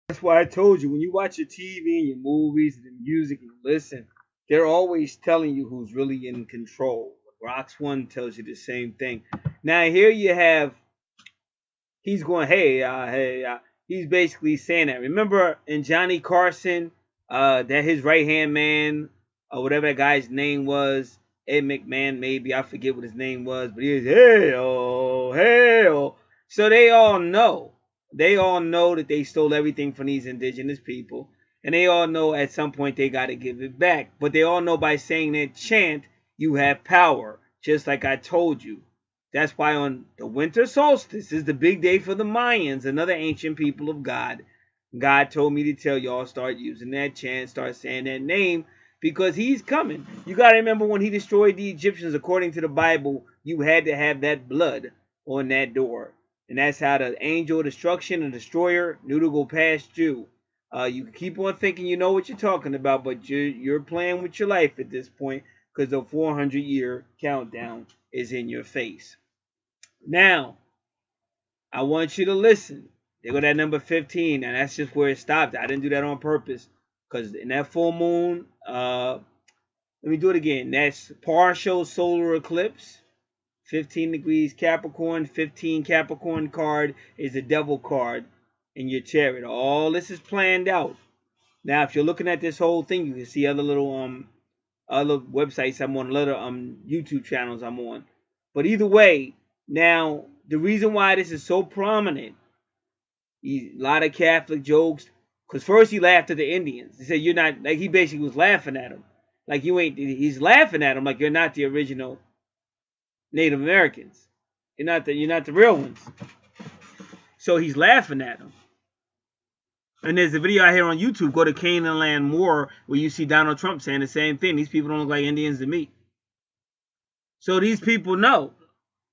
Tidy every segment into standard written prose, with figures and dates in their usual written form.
That's why I told you, when you watch your TV and your movies and the music and you listen, they're always telling you who's really in control. Rocks One tells you the same thing. Now here you have, he's going, he's basically saying that. Remember in Johnny Carson, that his right hand man, or whatever that guy's name was, Ed McMahon, maybe, I forget what his name was, but he was, hey, oh, hey, oh. So they all know. They all know that they stole everything from these indigenous people. And they all know at some point they got to give it back. But they all know by saying that chant, you have power. Just like I told you. That's why on the winter solstice is the big day for the Mayans, another ancient people of God. God told me to tell y'all, start using that chant, start saying that name, because he's coming. You got to remember, when he destroyed the Egyptians, according to the Bible, you had to have that blood on that door. And that's how the angel of destruction and destroyer knew to go past you. You can keep on thinking you know what you're talking about, but you're playing with your life at this point, because the 400-year countdown is in your face. Now, I want you to listen. They go that number 15, and that's just where it stopped. I didn't do that on purpose, because in that full moon, let me do it again. That's partial solar eclipse, 15 degrees Capricorn. 15 Capricorn card is a devil card in your chariot. All this is planned out. Now, if you're looking at this whole thing, you can see other little other websites I'm on, other YouTube channels I'm on. But either way, now the reason why this is so prominent, a lot of Catholic jokes, because first he laughed at the Indians. He said, you're not, like, he basically was laughing at them. Like, you ain't, he's laughing at them like you're not the original Native Americans. You're not the real ones. So he's laughing at them. And there's a video out here on YouTube, go to Canaan Land War, where you see Donald Trump saying the same thing. These people don't look like Indians to me. So these people know.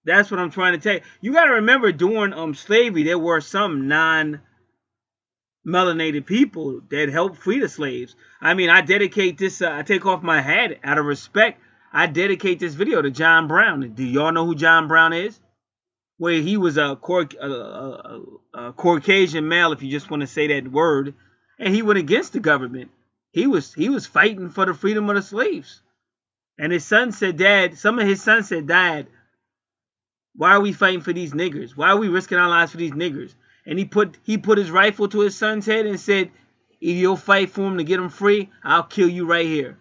That's what I'm trying to tell you. You got to remember, during slavery, there were some non-melanated people that helped free the slaves. I mean, I dedicate this, I take off my hat out of respect. I dedicate this video to John Brown. Do y'all know who John Brown is? Where he was a Caucasian male, if you just want to say that word, and he went against the government. He was fighting for the freedom of the slaves. And his son said, Dad, some of his sons said, Dad, why are we fighting for these niggers? Why are we risking our lives for these niggers? And he put his rifle to his son's head and said, if you'll fight for him to get him free, I'll kill you right here.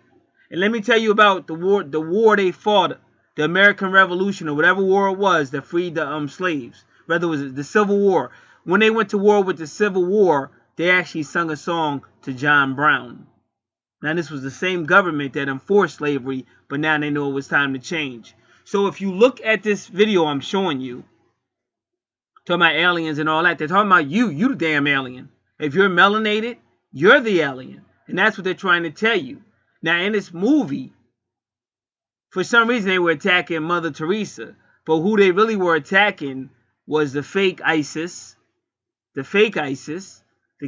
And let me tell you about the war they fought, the American Revolution, or whatever war it was that freed the slaves. Whether it was the Civil War. When they went to war with the Civil War, they actually sung a song to John Brown. Now, this was the same government that enforced slavery, but now they know it was time to change. So if you look at this video I'm showing you, talking about aliens and all that, they're talking about you the damn alien. If you're melanated, you're the alien. And that's what they're trying to tell you. Now, in this movie, for some reason they were attacking Mother Teresa, but who they really were attacking was the fake ISIS, the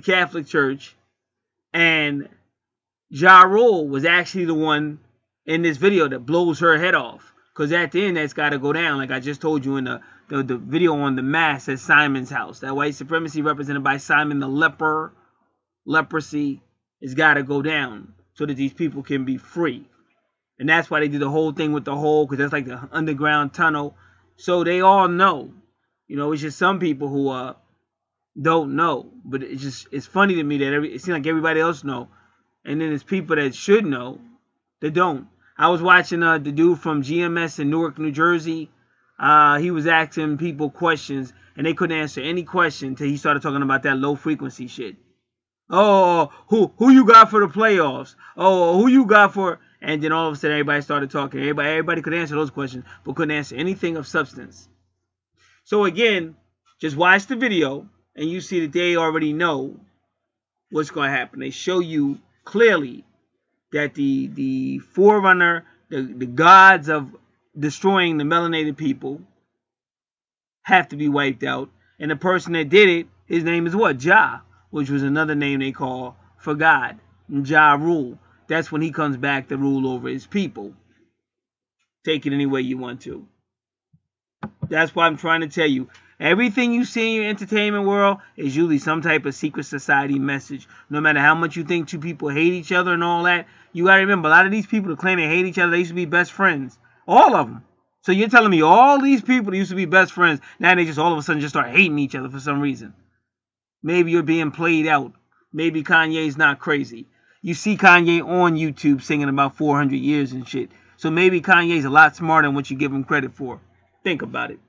Catholic Church, and Ja Rule was actually the one in this video that blows her head off. Because at the end, that's got to go down. Like I just told you in the video on the mass at Simon's house. That white supremacy represented by Simon the leper, leprosy, has got to go down so that these people can be free. And that's why they did the whole thing with the hole, because that's like the underground tunnel. So they all know. You know, it's just some people who don't know. But it's funny to me that it seems like everybody else know. And then there's people that should know that don't. I was watching the dude from GMS in Newark, New Jersey. He was asking people questions, and they couldn't answer any question until he started talking about that low frequency shit. Oh, who you got for the playoffs? Oh, who you got for... And then all of a sudden, everybody started talking. Everybody could answer those questions, but couldn't answer anything of substance. So again, just watch the video, and you see that they already know what's going to happen. They show you clearly that the forerunner, the gods of destroying the melanated people have to be wiped out. And the person that did it, his name is what? Jah, which was another name they call for God. And Jah Rule. That's when he comes back to rule over his people. Take it any way you want to. That's what I'm trying to tell you. Everything you see in your entertainment world is usually some type of secret society message. No matter how much you think two people hate each other and all that, you gotta remember, a lot of these people that claim they hate each other, they used to be best friends. All of them. So you're telling me all these people that used to be best friends, now they just all of a sudden just start hating each other for some reason. Maybe you're being played out. Maybe Kanye's not crazy. You see Kanye on YouTube singing about 400 years and shit. So maybe Kanye's a lot smarter than what you give him credit for. Think about it.